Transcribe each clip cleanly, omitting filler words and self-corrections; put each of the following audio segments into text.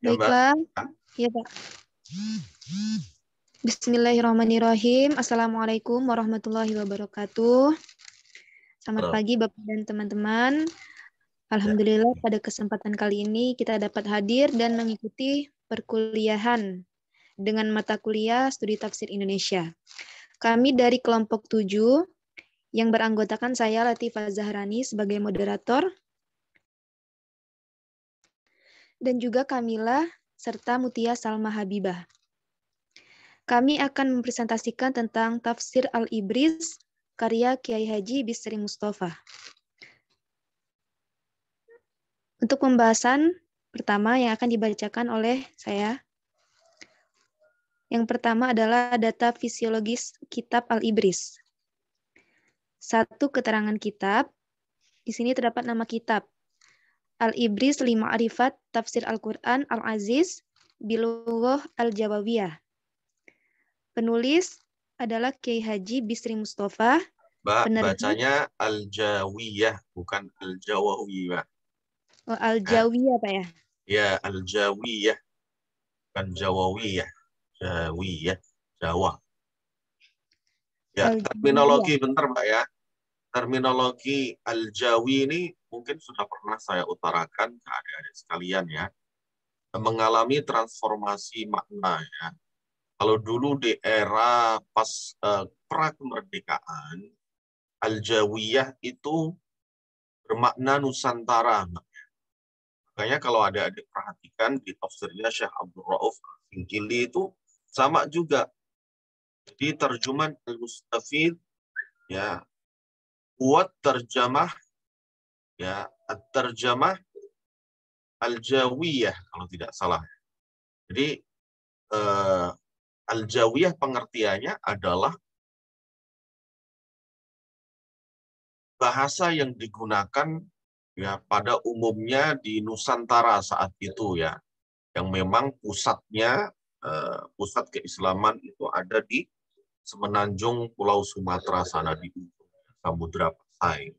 Ya, Mbak. Baiklah, ya Pak. Bismillahirrahmanirrahim. Assalamualaikum warahmatullahi wabarakatuh. Selamat pagi Bapak dan teman-teman. Alhamdulillah pada kesempatan kali ini kita dapat hadir dan mengikuti perkuliahan dengan mata kuliah Studi Tafsir Indonesia. Kami dari kelompok 7 yang beranggotakan saya Latifah Zahrani sebagai moderator dan juga Kamila serta Mutia Salma Habibah. Kami akan mempresentasikan tentang Tafsir Al-Ibris karya Kiai Haji Bisri Mustafa. Untuk pembahasan pertama yang akan dibacakan oleh saya. Yang pertama adalah data fisiologis kitab Al-Ibris. 1. Keterangan kitab. Di sini terdapat nama kitab. Al-Ibris Lima Arifat Tafsir Al-Quran Al-Aziz Bilughah Al-Jawawiyah. Penulis adalah Kiai Haji Bisri Mustafa. Mbak, bacanya Al-Jawiyah, bukan Al-Jawawiyah. Oh, Al-Jawiyah, Pak ya? Ya, Al-Jawiyah, bukan Jawawiyah. Jawiyah, Jawa. Ya, terminologi bentar, Mbak ya. Terminologi Al-Jawi ini mungkin sudah pernah saya utarakan ke adik-adik sekalian ya. Mengalami transformasi makna ya. Kalau dulu di era pas pra-kemerdekaan, Al-Jawiyah itu bermakna Nusantara. Makanya kalau ada adik perhatikan di tafsirnya Syekh Abdul Rauf Singkili itu sama juga. Jadi terjemahan Al-Mustafid ya, buat terjemah ya, terjemah Al-Jawiyah kalau tidak salah. Jadi Al-Jawiyah pengertiannya adalah bahasa yang digunakan ya pada umumnya di Nusantara saat itu ya, yang memang pusatnya pusat keislaman itu ada di semenanjung Pulau Sumatera sana di Samudra Pasai.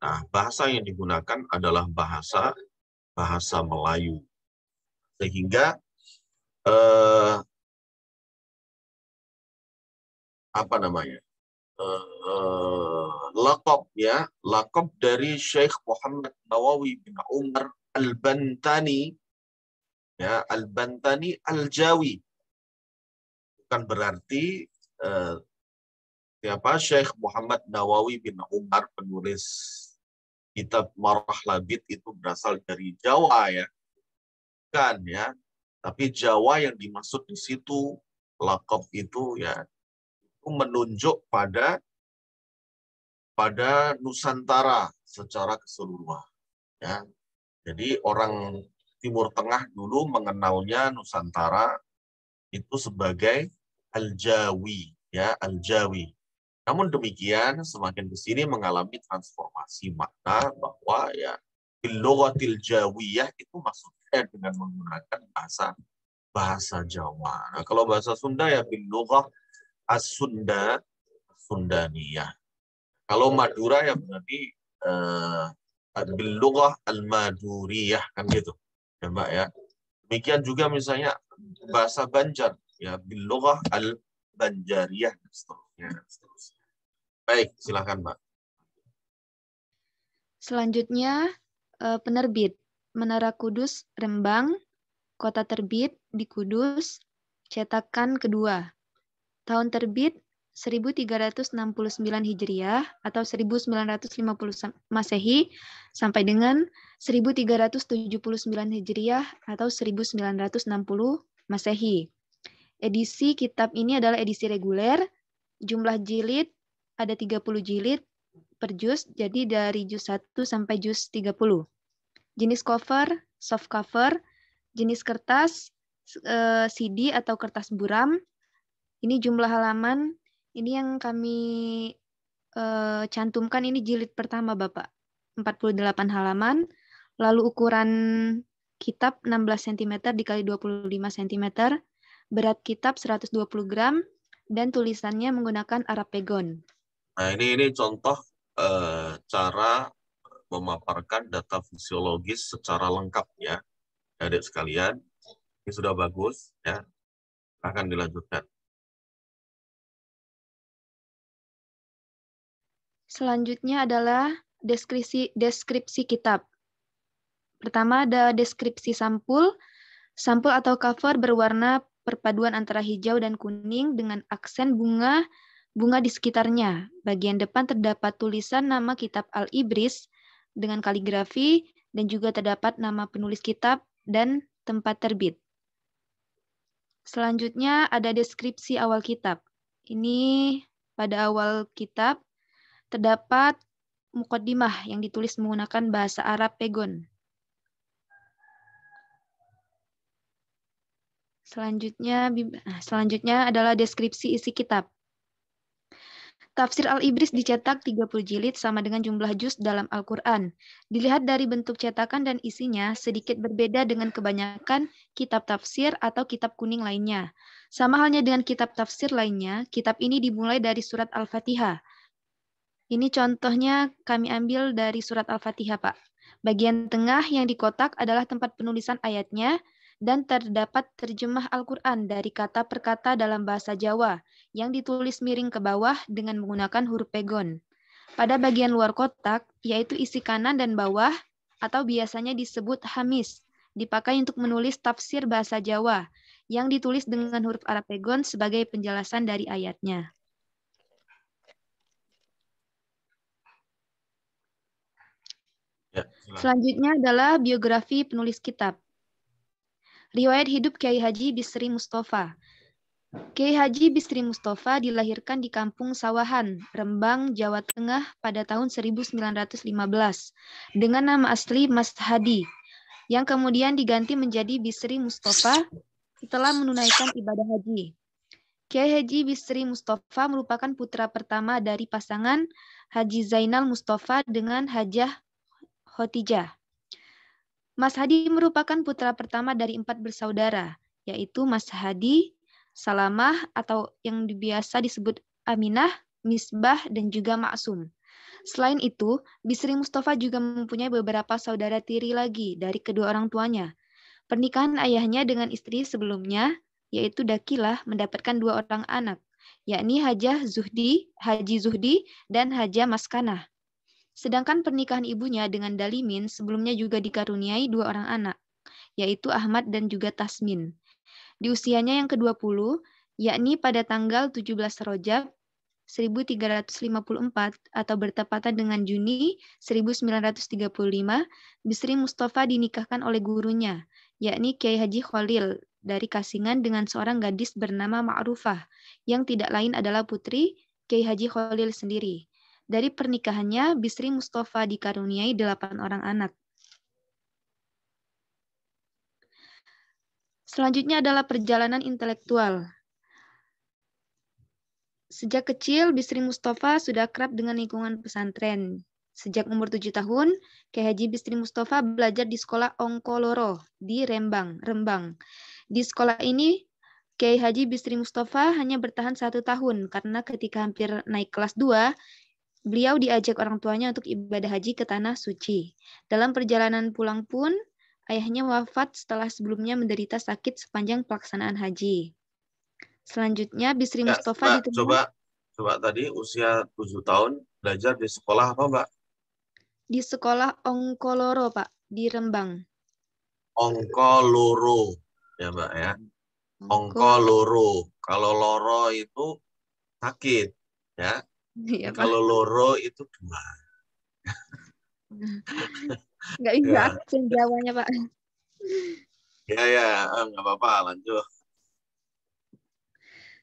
Nah, bahasa yang digunakan adalah bahasa Melayu, sehingga apa namanya? Laqab dari Syekh Muhammad Nawawi bin Umar Al-Bantani ya, Al-Bantani Al-Jawi, bukan berarti siapa Syekh Muhammad Nawawi bin Umar penulis kitab Marah Labid itu berasal dari Jawa ya, kan ya, tapi Jawa yang dimaksud di situ laqab itu ya, itu menunjuk pada Nusantara secara keseluruhan ya. Jadi orang Timur Tengah dulu mengenalnya Nusantara itu sebagai Al-Jawi ya, Al-Jawi. Namun demikian semakin ke sini mengalami transformasi makna bahwa ya bil-lughatil jawiyah itu maksudnya dengan menggunakan bahasa Jawa. Nah, kalau bahasa Sunda ya bil-lughah as-Sunda, Sundaniyah. Kalau Madura ya berarti bil-lughah al-Maduriyah, kan gitu. Ya, Mbak ya. Demikian juga misalnya bahasa Banjar ya bil-lughah al-Banjariyah dan seterusnya. Baik, silakan, Mbak. Selanjutnya penerbit Menara Kudus Rembang, kota terbit di Kudus, cetakan kedua. Tahun terbit 1369 Hijriah atau 1950 Masehi sampai dengan 1379 Hijriah atau 1960 Masehi. Edisi kitab ini adalah edisi reguler, jumlah jilid ada 30 jilid per juz, jadi dari juz 1 sampai juz 30. Jenis cover, soft cover, jenis kertas, CD atau kertas buram. Ini jumlah halaman, ini yang kami cantumkan, ini jilid pertama Bapak, 48 halaman. Lalu ukuran kitab 16 cm dikali 25 cm, berat kitab 120 gram, dan tulisannya menggunakan Arapegon. Nah, ini contoh cara memaparkan data fisiologis secara lengkap ya, adik sekalian. Ini sudah bagus, ya. Akan dilanjutkan. Selanjutnya adalah deskripsi kitab. Pertama ada deskripsi sampul. Sampul atau cover berwarna perpaduan antara hijau dan kuning dengan aksen bunga di sekitarnya. Bagian depan terdapat tulisan nama kitab Al-Ibris dengan kaligrafi dan juga terdapat nama penulis kitab dan tempat terbit. Selanjutnya ada deskripsi awal kitab. Ini pada awal kitab terdapat muqaddimah yang ditulis menggunakan bahasa Arab Pegon. Selanjutnya adalah deskripsi isi kitab. Tafsir Al-Ibris dicetak 30 jilid sama dengan jumlah juz dalam Al-Quran. Dilihat dari bentuk cetakan dan isinya sedikit berbeda dengan kebanyakan kitab tafsir atau kitab kuning lainnya. Sama halnya dengan kitab tafsir lainnya, kitab ini dimulai dari surat Al-Fatihah. Ini contohnya kami ambil dari surat Al-Fatihah, Pak. Bagian tengah yang di kotak adalah tempat penulisan ayatnya dan terdapat terjemah Al-Quran dari kata per kata dalam bahasa Jawa yang ditulis miring ke bawah dengan menggunakan huruf pegon. Pada bagian luar kotak, yaitu isi kanan dan bawah, atau biasanya disebut hamis, dipakai untuk menulis tafsir bahasa Jawa yang ditulis dengan huruf Arab pegon sebagai penjelasan dari ayatnya. Ya, selanjutnya adalah biografi penulis kitab. Riwayat hidup Kiai Haji Bisri Mustafa. Kiai Haji Bisri Mustafa dilahirkan di Kampung Sawahan, Rembang, Jawa Tengah pada tahun 1915 dengan nama asli Mas Hadi, yang kemudian diganti menjadi Bisri Mustafa setelah menunaikan ibadah haji. Kiai Haji Bisri Mustafa merupakan putra pertama dari pasangan Haji Zainal Mustafa dengan Hajah Khotijah. Mas Hadi merupakan putra pertama dari 4 bersaudara, yaitu Mas Hadi, Salamah atau yang biasa disebut Aminah, Misbah, dan juga Maksum. Selain itu, Bisri Mustafa juga mempunyai beberapa saudara tiri lagi dari kedua orang tuanya. Pernikahan ayahnya dengan istri sebelumnya, yaitu Dakilah, mendapatkan 2 orang anak, yakni Haji Zuhdi, dan Hajah Maskanah. Sedangkan pernikahan ibunya dengan Dalimin sebelumnya juga dikaruniai 2 orang anak, yaitu Ahmad dan juga Tasmin. Di usianya yang ke-20, yakni pada tanggal 17 Rajab 1354 atau bertepatan dengan Juni 1935, Bisri Mustafa dinikahkan oleh gurunya, yakni Kiai Haji Khalil dari Kasingan dengan seorang gadis bernama Ma'rufah, yang tidak lain adalah putri Kiai Haji Khalil sendiri. Dari pernikahannya, Bisri Mustafa dikaruniai 8 orang anak. Selanjutnya adalah perjalanan intelektual. Sejak kecil, Bisri Mustafa sudah kerap dengan lingkungan pesantren. Sejak umur 7 tahun, Kiai Haji Bisri Mustafa belajar di sekolah Ongkoloro di Rembang. Di sekolah ini, Kiai Haji Bisri Mustafa hanya bertahan 1 tahun karena ketika hampir naik kelas 2, beliau diajak orang tuanya untuk ibadah haji ke Tanah Suci. Dalam perjalanan pulang pun, ayahnya wafat setelah sebelumnya menderita sakit sepanjang pelaksanaan haji. Selanjutnya, Bisri Mustafa diterima. Coba tadi usia 7 tahun belajar di sekolah apa, Mbak? Di sekolah Ongkoloro, Pak, di Rembang. Ongkoloro, ya Mbak ya. Ongkoloro. Kalau loro itu sakit, ya. Iya, kalau loro itu 2. Nggak bisa aksen Jawanya, Pak. Ya, nggak apa-apa, lanjut.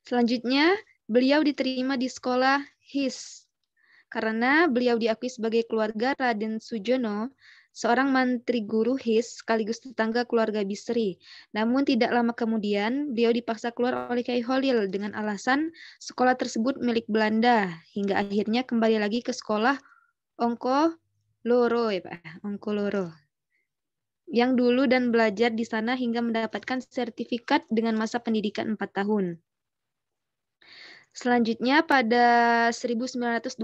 Selanjutnya, beliau diterima di sekolah HIS karena beliau diakui sebagai keluarga Raden Sujono, seorang mantri guru HIS sekaligus tetangga keluarga Bisri. Namun tidak lama kemudian, beliau dipaksa keluar oleh Kiai Khalil dengan alasan sekolah tersebut milik Belanda, hingga akhirnya kembali lagi ke sekolah Ongkoloro, ya Pak, Ongkoloro, yang dulu dan belajar di sana hingga mendapatkan sertifikat dengan masa pendidikan 4 tahun. Selanjutnya pada 1926,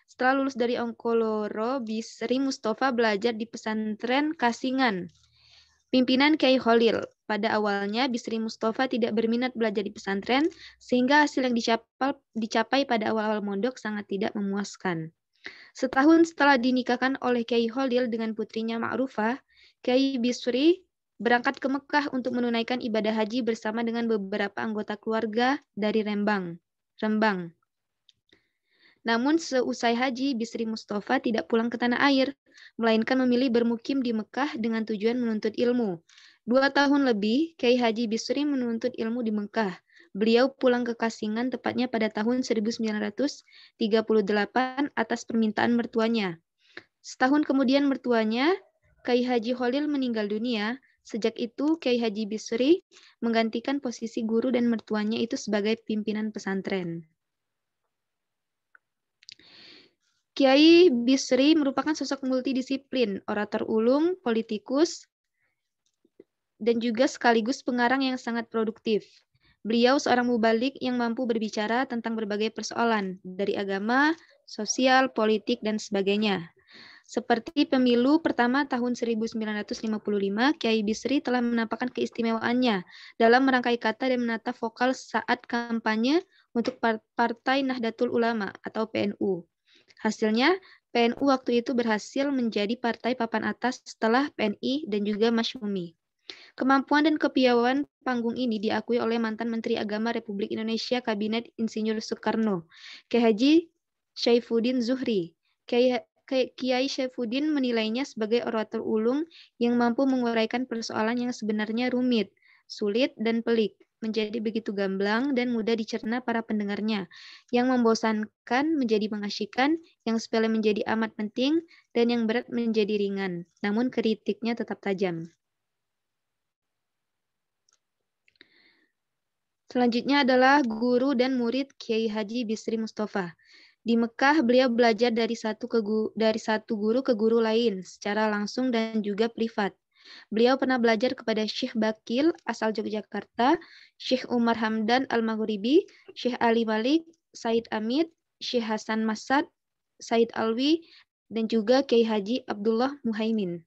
setelah lulus dari Ongkoloro, Bisri Mustafa belajar di pesantren Kasingan. Pimpinan Kiai Khalil. Pada awalnya, Bisri Mustafa tidak berminat belajar di pesantren, sehingga hasil yang dicapai pada awal-awal mondok sangat tidak memuaskan. Setahun setelah dinikahkan oleh Kiai Khalil dengan putrinya Ma'rufah, Kiai Bisri berangkat ke Mekah untuk menunaikan ibadah haji bersama dengan beberapa anggota keluarga dari Rembang. Namun seusai haji, Bisri Mustafa tidak pulang ke tanah air, melainkan memilih bermukim di Mekah dengan tujuan menuntut ilmu. 2 tahun lebih, Kiai Haji Bisri menuntut ilmu di Mekah. Beliau pulang ke Kasingan tepatnya pada tahun 1938 atas permintaan mertuanya. Setahun kemudian mertuanya, Kiai Haji Khalil meninggal dunia. Sejak itu, Kiai Haji Bisri menggantikan posisi guru dan mertuanya itu sebagai pimpinan pesantren. Kiai Bisri merupakan sosok multidisiplin, orator ulung, politikus, dan juga sekaligus pengarang yang sangat produktif. Beliau seorang mubalik yang mampu berbicara tentang berbagai persoalan, dari agama, sosial, politik, dan sebagainya. Seperti pemilu pertama tahun 1955, Kiai Bisri telah menampakkan keistimewaannya dalam merangkai kata dan menata vokal saat kampanye untuk Partai Nahdlatul Ulama atau PNU. Hasilnya, PNU waktu itu berhasil menjadi partai papan atas setelah PNI dan juga Masyumi. Kemampuan dan kepiawaian panggung ini diakui oleh mantan Menteri Agama Republik Indonesia Kabinet Insinyur Soekarno, Kiai Haji Syaifuddin Zuhri. Kiai Syaifuddin menilainya sebagai orator ulung yang mampu menguraikan persoalan yang sebenarnya rumit, sulit, dan pelik, menjadi begitu gamblang dan mudah dicerna para pendengarnya, yang membosankan menjadi mengasyikkan, yang sepele menjadi amat penting, dan yang berat menjadi ringan. Namun kritiknya tetap tajam. Selanjutnya adalah guru dan murid Kiai Haji Bisri Mustafa. Di Mekah, beliau belajar dari satu guru ke guru lain, secara langsung dan juga privat. Beliau pernah belajar kepada Syekh Bakil asal Yogyakarta, Syekh Umar Hamdan Al-Maghribi, Syekh Ali Malik, Said Amit, Syekh Hasan Masad, Said Alwi, dan juga Kiai Haji Abdullah Muhaimin.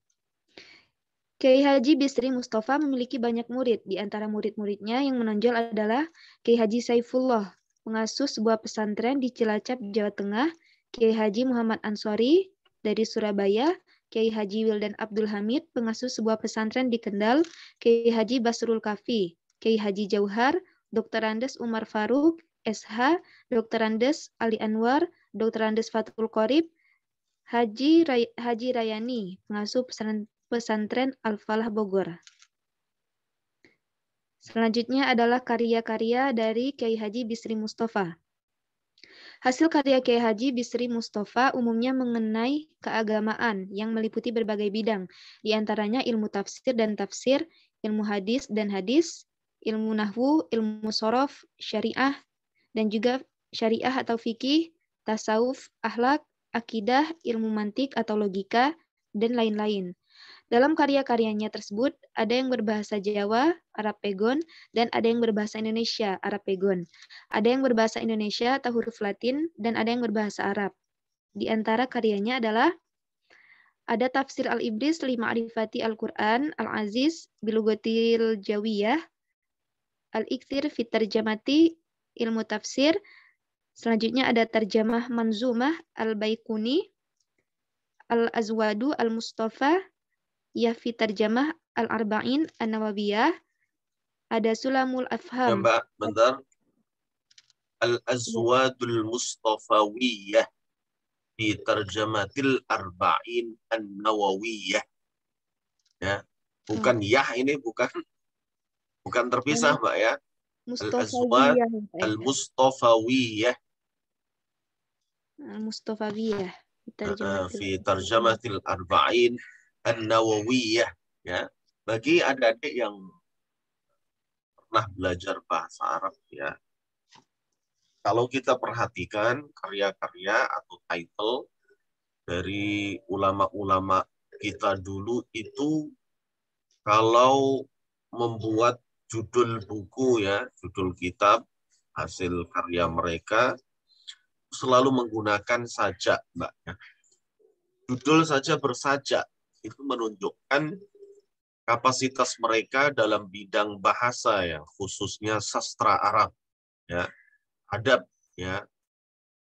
Kiai Haji Bisri Mustafa memiliki banyak murid. Di antara murid-muridnya yang menonjol adalah Kiai Haji Saifullah, pengasuh sebuah pesantren di Cilacap, Jawa Tengah, Kiai Haji Muhammad Ansori dari Surabaya, Kiai Haji Wildan Abdul Hamid, pengasuh sebuah pesantren di Kendal, Kiai Haji Basrul Kafi, Kiai Haji Jauhar, Dr. Andes Umar Faruk, SH, Dr. Andes Ali Anwar, Dr. Andes Fatul Qorib, Haji Rayani, pengasuh pesantren Al-Falah Bogor. Selanjutnya adalah karya-karya dari Kiai Haji Bisri Mustafa. Hasil karya Kiai Haji Bisri Mustafa umumnya mengenai keagamaan yang meliputi berbagai bidang, di antaranya ilmu tafsir dan tafsir, ilmu hadis dan hadis, ilmu nahwu, ilmu sorof, syariah, dan juga syariah atau fikih, tasawuf, akhlak, akidah, ilmu mantik atau logika, dan lain-lain. Dalam karya-karyanya tersebut, ada yang berbahasa Jawa, Arab Pegon, dan ada yang berbahasa Indonesia, Arab Pegon. Ada yang berbahasa Indonesia atau huruf Latin, dan ada yang berbahasa Arab. Di antara karyanya adalah ada Tafsir Al-Ibris li Ma'rifati Al-Quran, Al-Aziz, Bilugatil Jawiyah, Al-Iktir Fit Tarjamati, Ilmu Tafsir. Selanjutnya ada Tarjamah Manzumah Al-Baikuni, Al-Azwadu Al-Mustafa, ya fi tarjamah Al-Arba'in An-Nawawiyah, ada Sulamul Afham. Ya, Mbak, bentar. Al-Azwadul Mustafawiyah fi tarjamatil Arba'in An-Nawawiyah. Ya, bukan yah ini bukan terpisah, Mbak ya. Al-Azwad Al-Mustafawiyah. Al-Mustafawiyah fi tarjamatil Arba'in An-Nawawiyah, ya. Bagi adik-adik yang pernah belajar bahasa Arab, ya, kalau kita perhatikan karya-karya atau title dari ulama-ulama kita dulu itu, kalau membuat judul buku, ya, judul kitab hasil karya mereka selalu menggunakan sajak, Mbak, ya. Judul saja bersajak itu menunjukkan kapasitas mereka dalam bidang bahasa ya, khususnya sastra Arab ya, adab ya.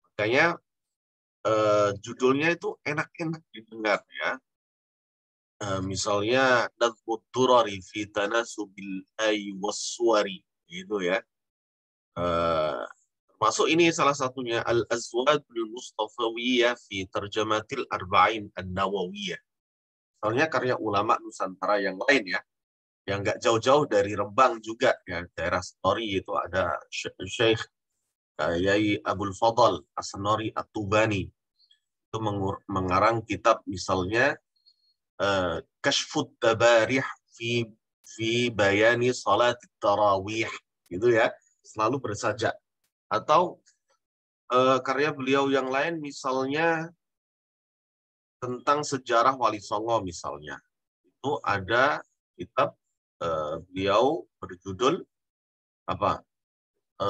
Makanya judulnya itu enak-enak didengar ya. Misalnya Nadhmut Durari fi Tanasubil Ay Waswari gitu ya. Termasuk ini salah satunya Al-Azwadul Mustafawiyah fi Tarjamatil Arba'in An-Nawawiyah. Misalnya karya ulama Nusantara yang lain ya, yang nggak jauh-jauh dari Rembang juga ya, daerah Senori itu ada Syekh Yai Abdul Fadl As-Senori At-Tubani, itu mengarang kitab misalnya Kashfut Tabarih fi Bayani Salat Tarawih gitu ya, selalu bersajak. Atau karya beliau yang lain misalnya tentang sejarah Wali Songo misalnya, itu ada kitab beliau berjudul apa,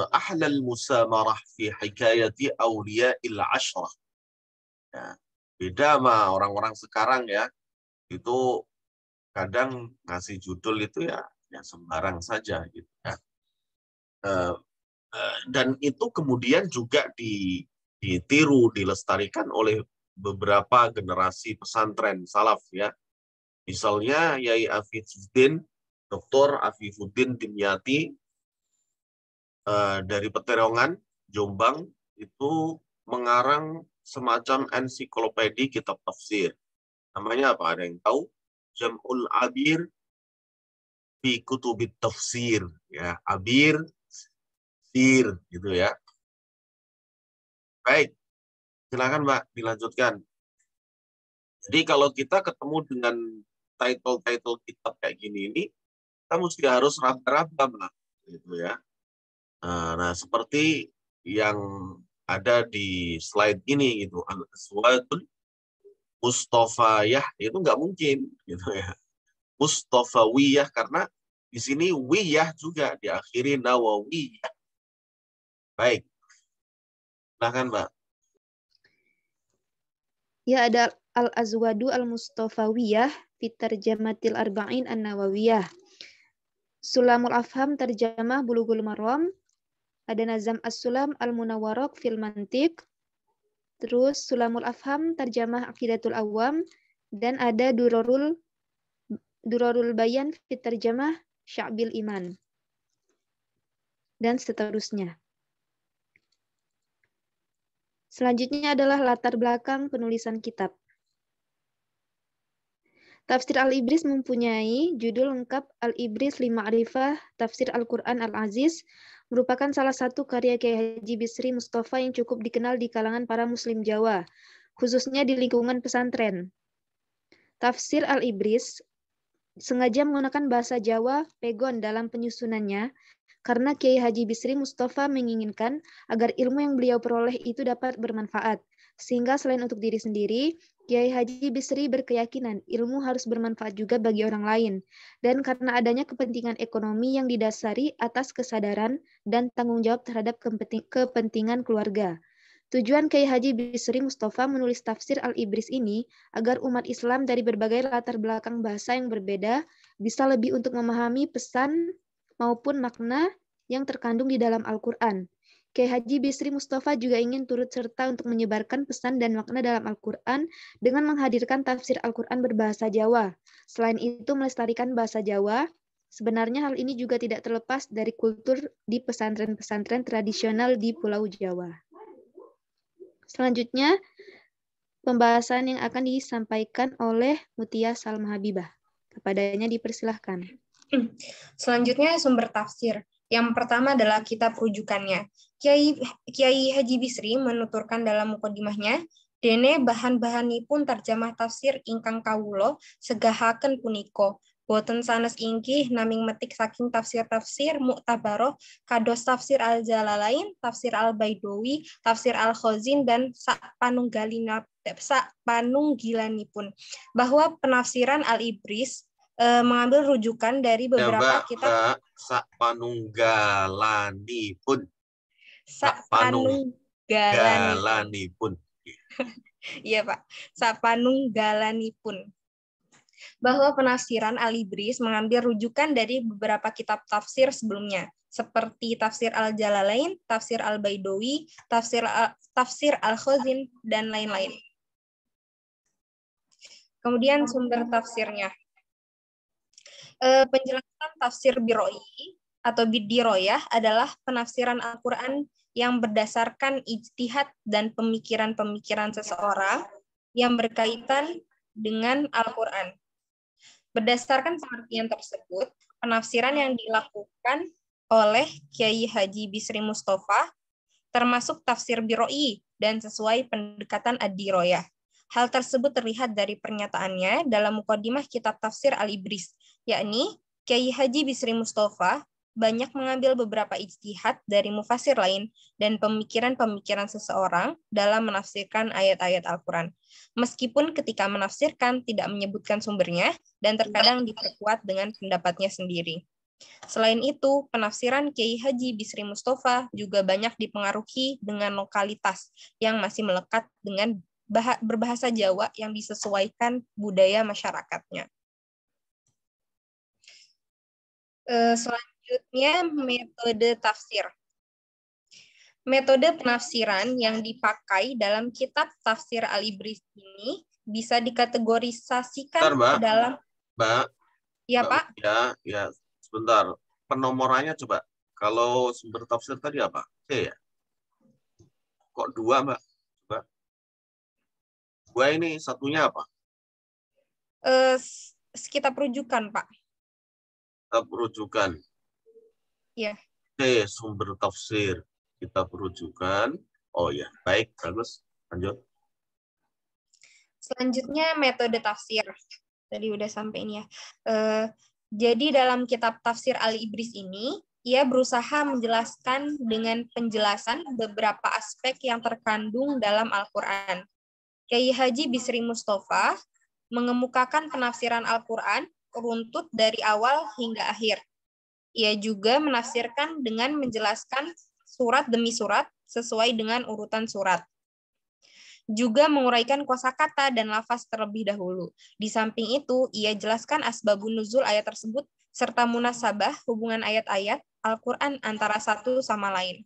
Ahlal Musamarah fi Hikayati Awliya'il Ashrah ya. Beda sama orang-orang sekarang ya, itu kadang ngasih judul itu ya sembarang saja gitu ya. Dan itu kemudian juga ditiru, dilestarikan oleh beberapa generasi pesantren salaf ya. Misalnya Yai Afifuddin, Dr. Afifuddin Dimyati dari Peterongan, Jombang, itu mengarang semacam ensiklopedi kitab tafsir. Namanya apa? Ada yang tahu? Jam'ul Abir fi Kutubit Tafsir. Ya, Abir, Sir, gitu ya. Baik, silakan Mbak, dilanjutkan. Jadi kalau kita ketemu dengan title-title kitab kayak gini ini, kita mesti harus raba-raba, Mbak. Gitu ya. Nah, seperti yang ada di slide ini gitu, Al-Aswadul Mustafawiyah itu nggak mungkin gitu ya. Mustafawiyah karena di sini wiyah juga diakhiri nawawiyah. Baik, silakan Mbak. Ya, ada Al-Azwadu Al-Mustafawiyah fi Tarjamatil Arba'in An-Nawawiyah. Sulamul Afham Tarjamah Bulughul Maram. Ada Nazam As-Sulam Al-Munawwaraq fil Mantiq. Terus Sulamul Afham Tarjamah Aqidatul Awam, dan ada Durarul Bayan fi Tarjamah Sya'bil Iman, dan seterusnya. Selanjutnya adalah latar belakang penulisan kitab. Tafsir Al-Ibris mempunyai judul lengkap Al-Ibris li Ma'rifah Tafsir Al-Quran Al-Aziz, merupakan salah satu karya Kiai Haji Bisri Mustafa yang cukup dikenal di kalangan para Muslim Jawa, khususnya di lingkungan pesantren. Tafsir Al-Ibris sengaja menggunakan bahasa Jawa pegon dalam penyusunannya, karena Kiai Haji Bisri Mustafa menginginkan agar ilmu yang beliau peroleh itu dapat bermanfaat. Sehingga selain untuk diri sendiri, Kiai Haji Bisri berkeyakinan ilmu harus bermanfaat juga bagi orang lain. Dan karena adanya kepentingan ekonomi yang didasari atas kesadaran dan tanggung jawab terhadap kepentingan keluarga. Tujuan Kiai Haji Bisri Mustafa menulis tafsir Al-Ibris ini agar umat Islam dari berbagai latar belakang bahasa yang berbeda bisa lebih untuk memahami pesan maupun makna yang terkandung di dalam Al-Quran. Kiai Haji Bisri Mustafa juga ingin turut serta untuk menyebarkan pesan dan makna dalam Al-Quran dengan menghadirkan tafsir Al-Quran berbahasa Jawa. Selain itu, melestarikan bahasa Jawa. Sebenarnya hal ini juga tidak terlepas dari kultur di pesantren-pesantren tradisional di Pulau Jawa. Selanjutnya, pembahasan yang akan disampaikan oleh Mutia Salma Habibah. Kepadanya dipersilahkan. Selanjutnya sumber tafsir. Yang pertama adalah kitab rujukannya. Kiai Haji Bisri menuturkan dalam mukadimahnya, dene bahan-bahanipun terjemah tafsir ingkang kawula segahaken puniko. Boten sanes inggih naming metik saking tafsir-tafsir muktabaroh kados tafsir Al-Jalalain, tafsir Al-Baidawi, tafsir Al-Khazin, dan sapanunggilanipun. Bahwa penafsiran Al-Ibris mengambil rujukan dari beberapa kitab. Sapanunggalanipun. Iya Pak, sapanunggalanipun. bahwa penafsiran Al-Ibris mengambil rujukan dari beberapa kitab tafsir sebelumnya, seperti Tafsir Al-Jalalain, Tafsir Al-Baidawi, Tafsir Al-Khazin, dan lain-lain. Kemudian sumber tafsirnya. Penjelasan tafsir Biroi atau Bidiroyah adalah penafsiran Al-Quran yang berdasarkan ijtihad dan pemikiran-pemikiran seseorang yang berkaitan dengan Al-Quran. Berdasarkan pengertian tersebut, penafsiran yang dilakukan oleh Kiai Haji Bisri Mustafa termasuk tafsir Biroi dan sesuai pendekatan Ad-Diroyah. Hal tersebut terlihat dari pernyataannya dalam mukadimah kitab tafsir Al-Ibris, yakni Kiai Haji Bisri Mustafa banyak mengambil beberapa ijtihad dari mufasir lain dan pemikiran-pemikiran seseorang dalam menafsirkan ayat-ayat Al-Quran. Meskipun ketika menafsirkan tidak menyebutkan sumbernya dan terkadang diperkuat dengan pendapatnya sendiri. Selain itu, penafsiran Kiai Haji Bisri Mustafa juga banyak dipengaruhi dengan lokalitas yang masih melekat dengan berbahasa Jawa yang disesuaikan budaya masyarakatnya. Selanjutnya, metode tafsir. Metode penafsiran yang dipakai dalam kitab tafsir Al-Ibris ini bisa dikategorisasikan Bentar, Mbak. ke dalam... Mbak. Ya, Pak? Ya, sebentar. Penomorannya coba. Kalau sumber tafsir tadi apa? C ya? Kok 2, Mbak? Coba. 2 ini satunya apa? Kitab rujukan, Pak. Kitab rujukan. Iya. C, sumber tafsir. Kitab rujukan. Oh ya, baik, bagus. Lanjut. Selanjutnya metode tafsir. Tadi udah sampai ini ya. Jadi dalam kitab tafsir Al-Ibris ini, ia berusaha menjelaskan dengan penjelasan beberapa aspek yang terkandung dalam Al-Quran. Kiai Haji Bisri Mustafa mengemukakan penafsiran Al-Quran runtut dari awal hingga akhir. Ia juga menafsirkan dengan menjelaskan surat demi surat sesuai dengan urutan surat. Juga menguraikan kosakata dan lafaz terlebih dahulu. Di samping itu, ia jelaskan asbabun nuzul ayat tersebut serta munasabah hubungan ayat-ayat Al-Quran antara satu sama lain.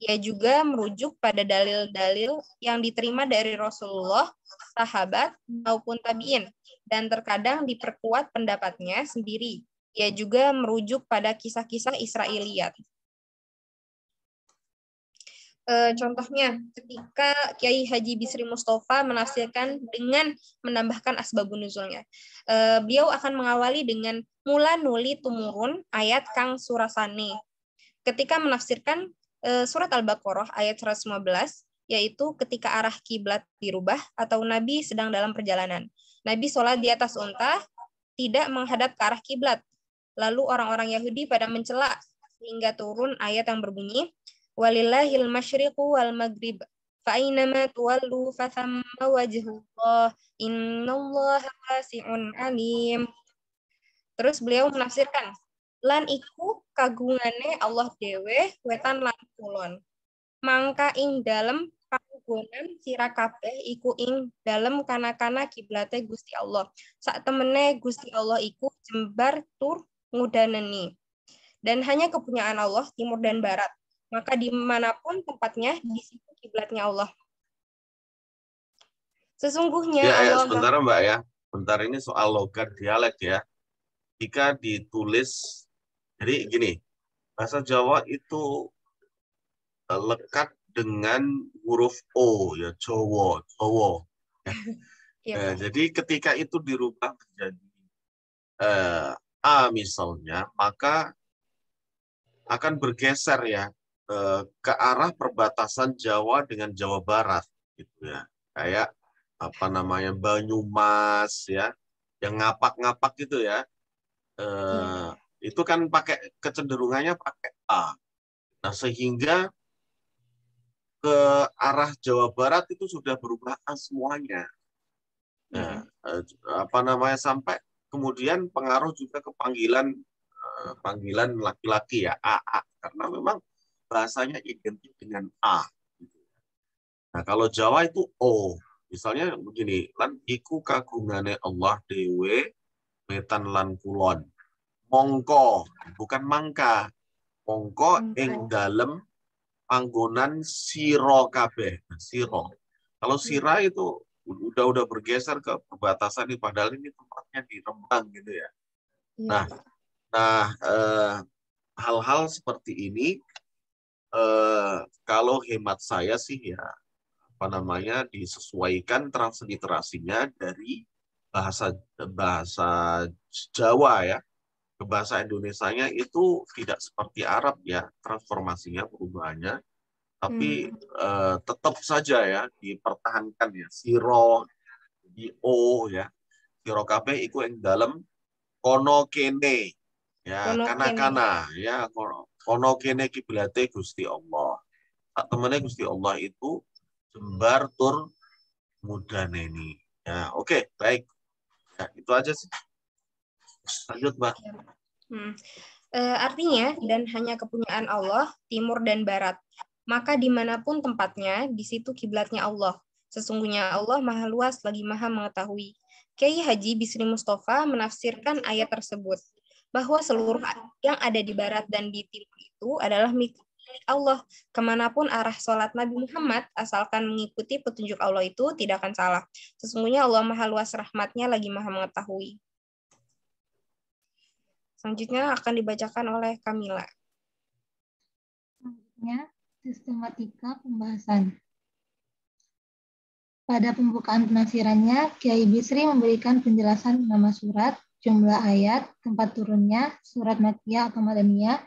Ia juga merujuk pada dalil-dalil yang diterima dari Rasulullah, sahabat, maupun tabi'in, dan terkadang diperkuat pendapatnya sendiri. Ia juga merujuk pada kisah-kisah Israiliyat. Contohnya, ketika Kiai Haji Bisri Mustafa menafsirkan dengan menambahkan asbabun nuzulnya. Beliau akan mengawali dengan mula nuli tumurun ayat kang surasane. Ketika menafsirkan surat Al-Baqarah ayat 115, yaitu ketika arah kiblat dirubah atau Nabi sedang dalam perjalanan. Nabi sholat di atas unta, tidak menghadap ke arah kiblat. Lalu orang-orang Yahudi pada mencela hingga turun ayat yang berbunyi, walillahil masyriqu wal maghrib fa aynama tuwallu fa thamma wajhullah innallaha wasi'un alim. Terus beliau menafsirkan, lan iku kagungane Allah dewe wetan lan kulon. Mangka ing dalem panggonan sira kabeh iku ing dalem kana-kana kiblate Gusti Allah. Sak temene Gusti Allah iku jembar tur ngudaneni. Dan hanya kepunyaan Allah timur dan barat. Maka dimanapun tempatnya, di situ kiblatnya Allah. Sesungguhnya Allah... Sebentar Mbak ya. Bentar, ini soal logat dialek ya. Jika ditulis, jadi gini, bahasa Jawa itu lekat dengan huruf O, ya, Jowo. Ya, jadi ketika itu dirubah menjadi A misalnya, maka akan bergeser ya ke arah perbatasan Jawa dengan Jawa Barat gitu ya, kayak apa namanya Banyumas ya, yang ngapak-ngapak gitu ya, itu kan pakai kecenderungannya pakai A. Nah sehingga ke arah Jawa Barat itu sudah berubah A semuanya. Nah, apa namanya sampai kemudian pengaruh juga ke panggilan laki-laki ya AA, karena memang bahasanya identik dengan A. Nah, kalau Jawa itu O. Misalnya begini, lan iku kagungane Allah dewe wetan lan kulon. Mongko bukan mangka. Mongko ing dalem panggonan siro kabeh. Siro. Kalau sira itu udah bergeser ke perbatasan nih, padahal ini tempatnya di Rembang gitu ya. Nah, hal-hal seperti ini kalau hemat saya sih ya disesuaikan transliterasinya dari bahasa Jawa ya ke bahasa Indonesianya itu tidak seperti Arab ya transformasinya perubahannya, tapi tetap saja ya dipertahankan ya siro di o ya siro kabeh iku yang dalam kono kene ya kana ya kono kene kiblate Gusti Allah. Temennya Gusti Allah itu jembar tur mudaneni. Ya, oke, baik. Ya, itu aja sih. Lanjut, Mbak. Artinya, dan hanya kepunyaan Allah, timur dan barat. Maka dimanapun tempatnya, di situ kiblatnya Allah. Sesungguhnya Allah maha luas lagi maha mengetahui. Kiai Haji Bisri Mustafa menafsirkan ayat tersebut, bahwa seluruh yang ada di barat dan di timur itu adalah milik Allah. Kemanapun arah sholat Nabi Muhammad, asalkan mengikuti petunjuk Allah itu tidak akan salah. Sesungguhnya Allah maha luas rahmatnya lagi maha mengetahui. Selanjutnya akan dibacakan oleh Kamila. Selanjutnya, sistematika pembahasan. Pada pembukaan penafsirannya, Kiai Bisri memberikan penjelasan nama surat, jumlah ayat, tempat turunnya, surat Makkiyah atau Madaniyah,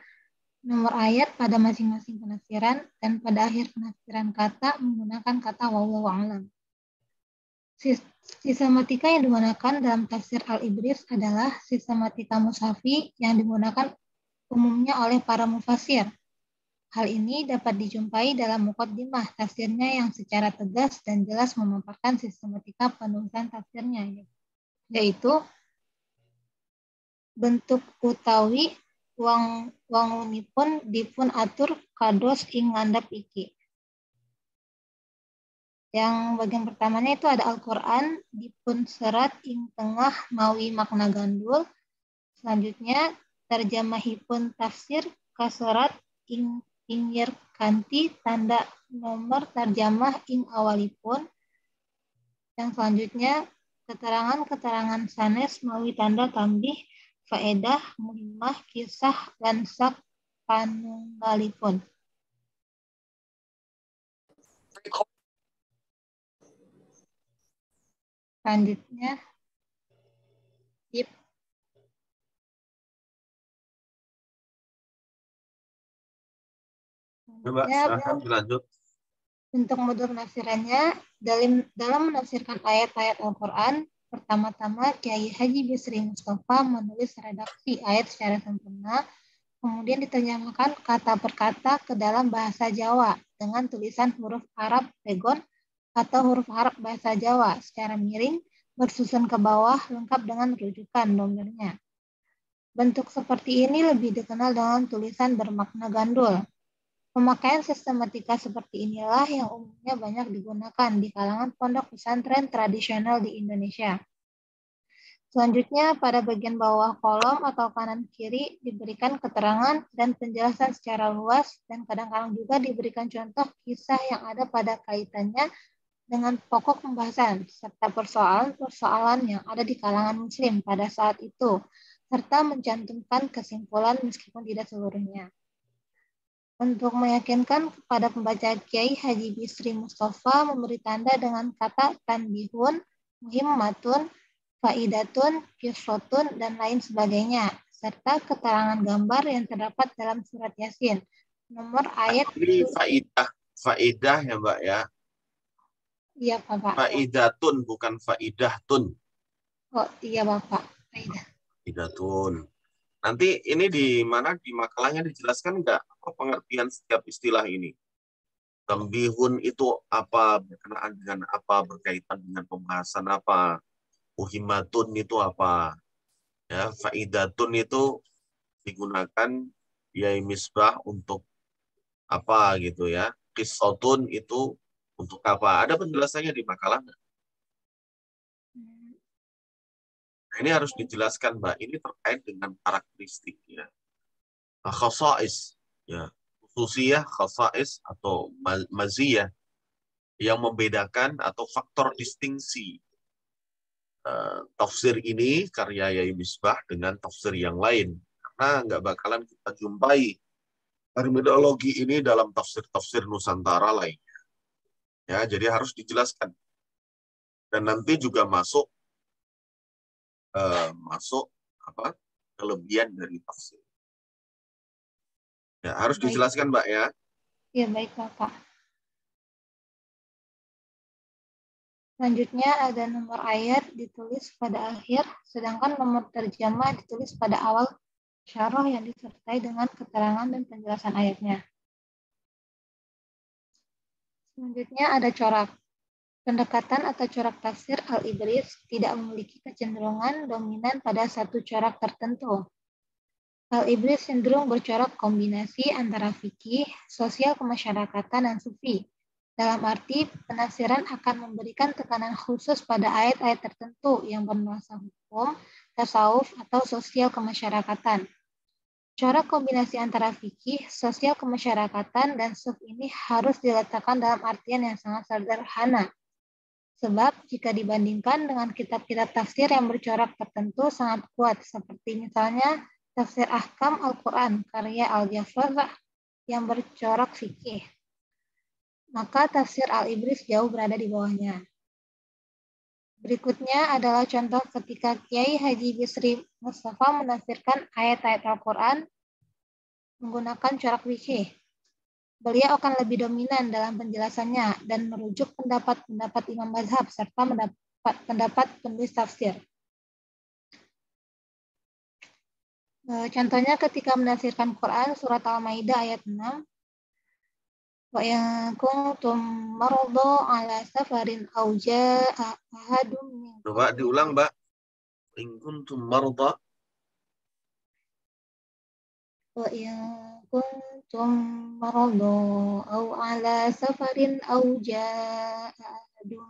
nomor ayat pada masing-masing penafsiran, dan pada akhir penafsiran kata menggunakan kata wallahu a'lam. Sistematika yang digunakan dalam tafsir Al-Ibris adalah sistematika mushafi yang digunakan umumnya oleh para mufassir. Hal ini dapat dijumpai dalam muqaddimah tafsirnya yang secara tegas dan jelas memaparkan sistematika penulisan tafsirnya, yaitu bentuk utawi wangunipun dipun atur kados ing ngandhap iki. Yang bagian pertamanya itu ada Al-Quran dipun serat ing tengah mawi makna gandul. Selanjutnya terjemahipun tafsir kaserat ing pinggir kanti tanda nomor terjemah ing awalipun. Yang selanjutnya keterangan-keterangan sanes mawi tanda tambih, faedah, muhimmah, kisah, lan sak panunggalipun. Selanjutnya tip. Coba silakan dilanjut. Untuk modul penafsirannya, dalam menafsirkan ayat-ayat Al-Quran, pertama-tama Kiai Haji Bisri Mustafa menulis redaksi ayat secara sempurna, kemudian diterjemahkan kata per kata ke dalam bahasa Jawa dengan tulisan huruf Arab pegon atau huruf Arab bahasa Jawa secara miring, bersusun ke bawah lengkap dengan rujukan nomornya. Bentuk seperti ini lebih dikenal dengan tulisan bermakna gandul. Pemakaian sistematika seperti inilah yang umumnya banyak digunakan di kalangan pondok pesantren tradisional di Indonesia. Selanjutnya, pada bagian bawah kolom atau kanan kiri diberikan keterangan dan penjelasan secara luas dan kadang-kadang juga diberikan contoh kisah yang ada pada kaitannya dengan pokok pembahasan serta persoalan-persoalan yang ada di kalangan muslim pada saat itu, serta mencantumkan kesimpulan meskipun tidak seluruhnya. Untuk meyakinkan kepada pembaca, Kiai Haji Bisri Mustafa memberi tanda dengan kata tanbihun, muhimmatun, faidatun, kisotun, dan lain sebagainya, serta keterangan gambar yang terdapat dalam surat Yasin. Nomor ayat... Ini faidah ya Mbak ya? Iya Bapak. Faidatun bukan faidahtun. Oh iya Bapak, faidah. Faidatun. Nanti ini di mana di makalahnya dijelaskan enggak apa pengertian setiap istilah ini? Tambihun itu apa, berkenaan dengan apa, berkaitan dengan pembahasan apa? Muhimmatun itu apa? Ya, faidatun itu digunakan biaya misbah untuk apa gitu ya. Qissatun itu untuk apa? Ada penjelasannya di makalah enggak? Ini harus dijelaskan, Mbak. Ini terkait dengan karakteristik ya. Khasais ya. Khususiyah, khasais atau maziyah yang membedakan atau faktor distingsi tafsir ini karya Yai Misbah dengan tafsir yang lain. Karena nggak bakalan kita jumpai terminologi ini dalam tafsir-tafsir Nusantara lainnya. Ya, jadi harus dijelaskan. Dan nanti juga masuk kelebihan dari tafsir. Ya, harus Baik. dijelaskan, Mbak ya. Ya, baik Bapak. Selanjutnya ada nomor ayat ditulis pada akhir, sedangkan nomor terjemah ditulis pada awal syarah yang disertai dengan keterangan dan penjelasan ayatnya. Selanjutnya ada corak. Pendekatan atau corak tafsir Al-Ibris tidak memiliki kecenderungan dominan pada satu corak tertentu. Al-Ibris cenderung bercorak kombinasi antara fikih, sosial kemasyarakatan, dan sufi. Dalam arti, penafsiran akan memberikan tekanan khusus pada ayat-ayat tertentu yang bernuansa hukum, tasawuf, atau sosial kemasyarakatan. Corak kombinasi antara fikih, sosial kemasyarakatan, dan suf ini harus diletakkan dalam artian yang sangat sederhana. Sebab jika dibandingkan dengan kitab-kitab tafsir yang bercorak tertentu sangat kuat, seperti misalnya Tafsir Ahkam Al-Quran, karya Al-Jafar yang bercorak fikih, maka tafsir Al-Ibris jauh berada di bawahnya. Berikutnya adalah contoh ketika Kiai Haji Bisri Mustafa menafsirkan ayat-ayat Al-Quran menggunakan corak fikih. Beliau akan lebih dominan dalam penjelasannya dan merujuk pendapat-pendapat imam mazhab serta pendapat penulis tafsir. Contohnya ketika menafsirkan Quran surat Al-Maidah ayat 6, wa in kuntum marada ala safarin aw jaa ahadun minkum. Coba diulang, Mbak. In kuntum marada. Wa in kuntum marada aw ala safarin aw jaa ahadun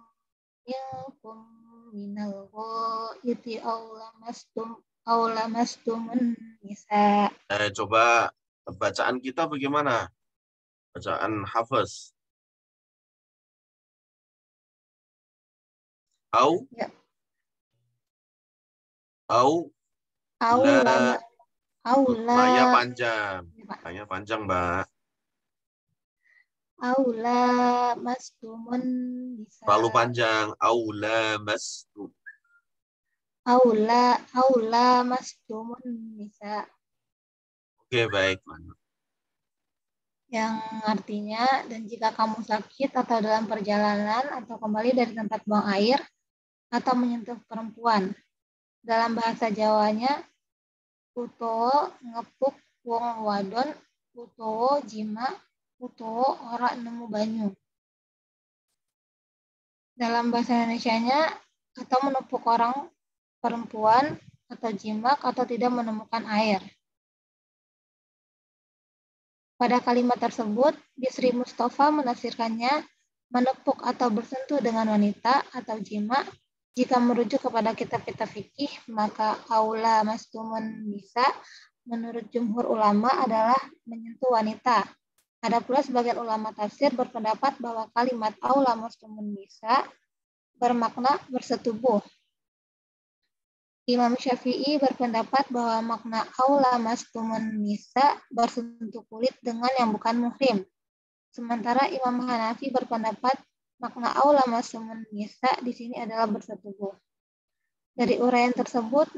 minkum minal ghaiti aw lamastumun nisa. Coba bacaan kita bagaimana? Bacaan Hafiz. Au? Ya. Au? Laya panjang. Laya panjang, Mbak. Aula mastumun nisa. Terlalu panjang. Aula mastum. Aula mastumun nisa. Oke, baik. Yang artinya, dan jika kamu sakit atau dalam perjalanan atau kembali dari tempat buang air atau menyentuh perempuan. Dalam bahasa Jawanya, utowo ngepuk wong wadon, utowo jima, utowo ora nemu banyu. Dalam bahasa Indonesianya, atau menepuk orang perempuan atau jimak atau tidak menemukan air. Pada kalimat tersebut, Bisri Mustafa menafsirkannya menepuk atau bersentuh dengan wanita atau jima. Jika merujuk kepada kitab-kitab fikih, maka aula mastumun nisa menurut jumhur ulama adalah menyentuh wanita. Ada pula sebagian ulama tafsir berpendapat bahwa kalimat aula mastumun nisa bermakna bersetubuh. Imam Syafi'i berpendapat bahwa makna aula mastumun nisa bersentuh kulit dengan yang bukan muhrim. Sementara Imam Hanafi berpendapat makna aula mastumun nisa di sini adalah bersetubuh. Dari uraian tersebut,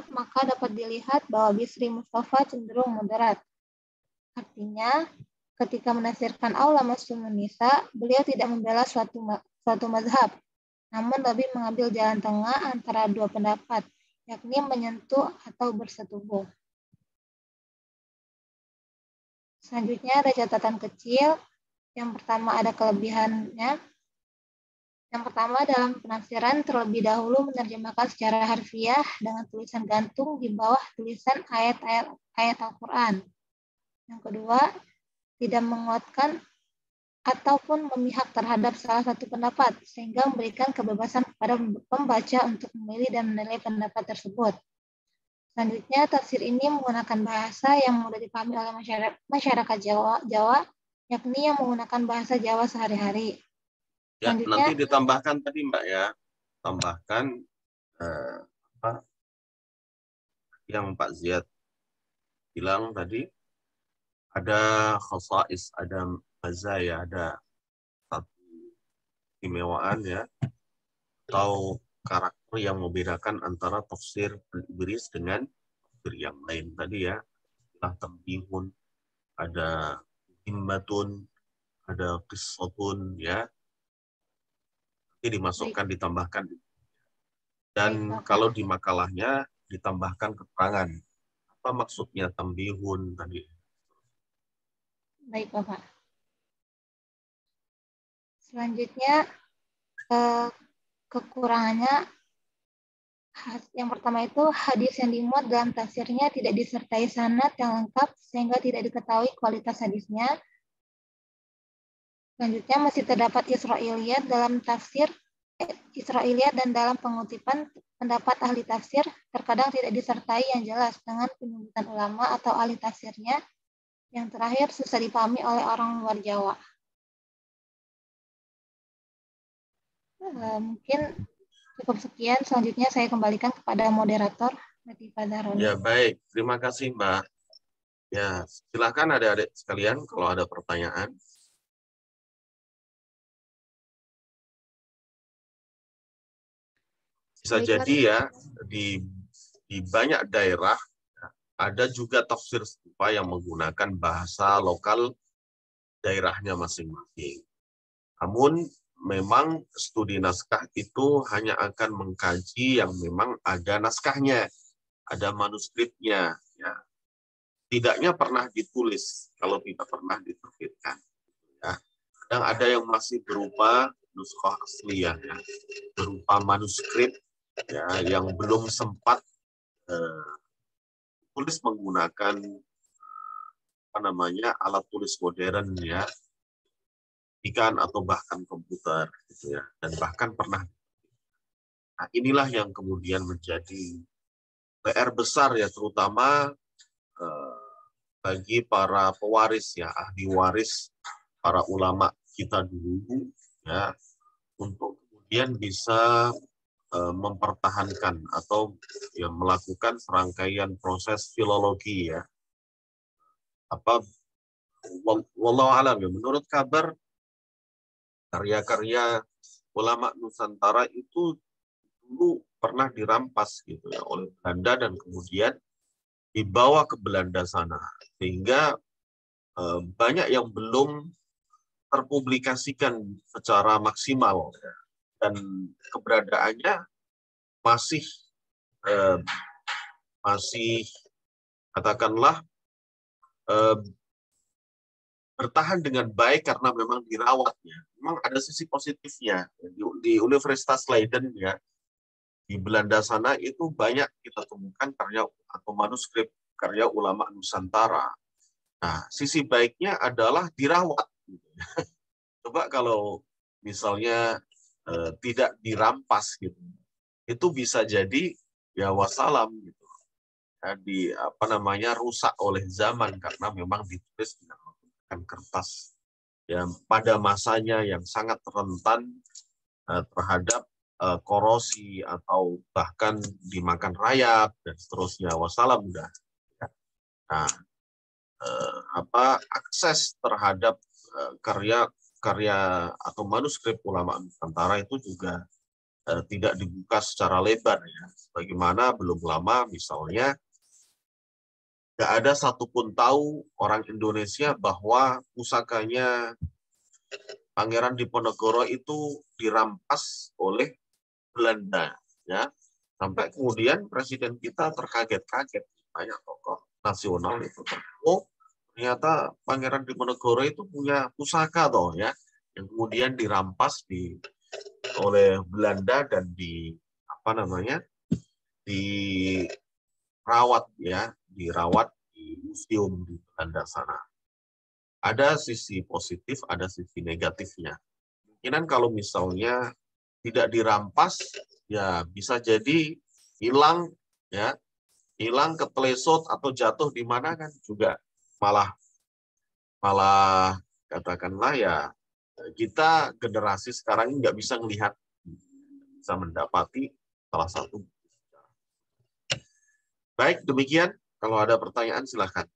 maka dapat dilihat bahwa Bisri Mustafa cenderung moderat. Artinya, ketika menafsirkan aula mastumun nisa, beliau tidak membela suatu mazhab, namun lebih mengambil jalan tengah antara dua pendapat, yakni menyentuh atau bersetubuh. Selanjutnya ada catatan kecil. Yang pertama ada kelebihannya. Yang pertama dalam penafsiran terlebih dahulu menerjemahkan secara harfiah dengan tulisan gantung di bawah tulisan ayat-ayat Al-Quran. Yang kedua, tidak menguatkan ataupun memihak terhadap salah satu pendapat, sehingga memberikan kebebasan kepada pembaca untuk memilih dan menilai pendapat tersebut. Selanjutnya, tafsir ini menggunakan bahasa yang mudah dipahami oleh masyarakat Jawa, yakni yang menggunakan bahasa Jawa sehari-hari. Ya, Selanjutnya, nanti ditambahkan tadi Mbak ya, tambahkan apa yang Pak Ziyad bilang tadi, ada khasais, ada mazaya, ada satu istimewaan ya, atau karakter yang membedakan antara tafsir Ibris dengan tafsir yang lain tadi ya. Ada tambihun, ada himmatun, ada qissatun ya. Nanti dimasukkan, ditambahkan. Dan kalau di makalahnya ditambahkan keterangan. Apa maksudnya tambihun tadi? Baik, Bapak. Selanjutnya, kekurangannya, yang pertama itu hadis yang dimuat dalam tafsirnya tidak disertai sanad yang lengkap sehingga tidak diketahui kualitas hadisnya. Selanjutnya, masih terdapat Israiliyat dalam tafsir, Israiliyat dan dalam pengutipan pendapat ahli tafsir terkadang tidak disertai yang jelas dengan penyebutan ulama atau ahli tafsirnya. Yang terakhir, susah dipahami oleh orang luar Jawa. Mungkin cukup sekian. Selanjutnya saya kembalikan kepada moderator, Latifah Zahroni. Ya, baik. Terima kasih, Mbak. Ya, silakan adik-adik sekalian kalau ada pertanyaan. Bisa jadi ya, di banyak daerah ada juga tafsir serupa yang menggunakan bahasa lokal daerahnya masing-masing. Namun memang studi naskah itu hanya akan mengkaji yang memang ada naskahnya, ada manuskripnya. Ya. Tidaknya pernah ditulis kalau tidak pernah diterbitkan. Ya. Kadang ada yang masih berupa nuskah asliyah, ya. Berupa manuskrip ya, yang belum sempat tulis menggunakan alat tulis modern ya, ikan atau bahkan komputer gitu ya, dan bahkan pernah. Nah, inilah yang kemudian menjadi PR besar ya, terutama bagi para pewaris ya, ahli waris para ulama kita dulu ya, untuk kemudian bisa mempertahankan atau ya, melakukan serangkaian proses filologi ya. Wallahu alam ya, menurut kabar karya-karya ulama Nusantara itu dulu pernah dirampas gitu ya oleh Belanda dan kemudian dibawa ke Belanda sana, sehingga banyak yang belum terpublikasikan secara maksimal ya. Dan keberadaannya masih katakanlah bertahan dengan baik karena memang dirawatnya. Memang ada sisi positifnya. Di Universitas Leiden ya, di Belanda sana itu banyak kita temukan karya atau manuskrip karya ulama Nusantara. Nah, sisi baiknya adalah dirawat. Coba kalau misalnya tidak dirampas gitu, itu bisa jadi ya wassalam gitu. Ya, rusak oleh zaman karena memang ditulis dengan menggunakan kertas yang pada masanya yang sangat rentan terhadap korosi atau bahkan dimakan rayap dan seterusnya. Wassalam udah. Nah, akses terhadap karya atau manuskrip ulama Nusantara itu juga tidak dibuka secara lebar ya. Bagaimana belum lama misalnya tidak ada satupun tahu orang Indonesia bahwa pusakanya Pangeran Diponegoro itu dirampas oleh Belanda ya. Sampai kemudian presiden kita terkaget-kaget, banyak tokoh nasional itu. Oh, ternyata Pangeran Diponegoro itu punya pusaka toh ya, yang kemudian dirampas oleh Belanda dan dirawat di museum di Belanda sana. ada sisi positif, ada sisi negatifnya. Kemungkinan kalau misalnya tidak dirampas, ya bisa jadi hilang, ya, hilang, ketelesot atau jatuh di mana kan juga malah katakanlah ya kita generasi sekarang ini nggak bisa melihat, bisa mendapati salah satu. Baik, demikian. Kalau ada pertanyaan silahkan.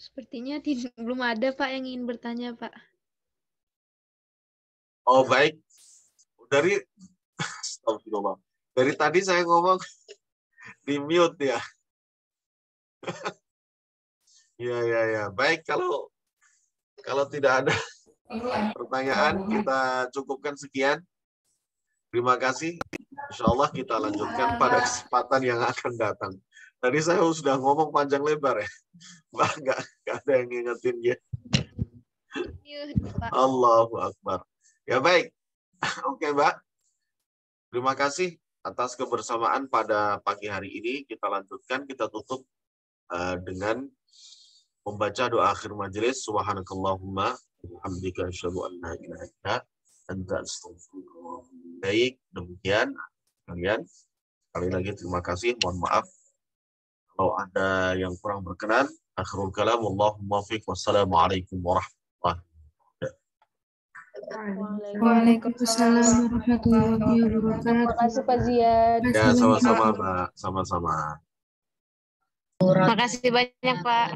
Sepertinya belum ada Pak yang ingin bertanya Pak. Oh baik, dari astagfirullah. Dari tadi saya ngomong di mute ya. Ya. Baik, kalau tidak ada pertanyaan, kita cukupkan sekian. Terima kasih. Insya Allah kita lanjutkan pada kesempatan yang akan datang. Tadi saya sudah ngomong panjang lebar ya. Mbak, nggak ada yang ngingetin ya. Allahu Akbar. Ya baik. Oke Mbak. Terima kasih atas kebersamaan pada pagi hari ini. Kita lanjutkan, kita tutup dengan membaca doa akhir majelis. Subhanakallahumma hamdika asyhadu an la ilaha illa anta astaghfiruka. Baik, demikian kalian. Sekali lagi terima kasih. Mohon maaf kalau ada yang kurang berkenan. Akhirul kalam, wallahumma muwaffiq. Wassalamualaikum warahmatullahi wabarakatuh. Waalaikumsalam warahmatullahi wabarakatuh. Terima kasih Pak Ziyad. Ya, sama-sama Mbak. Sama-sama. Terima kasih banyak Pak.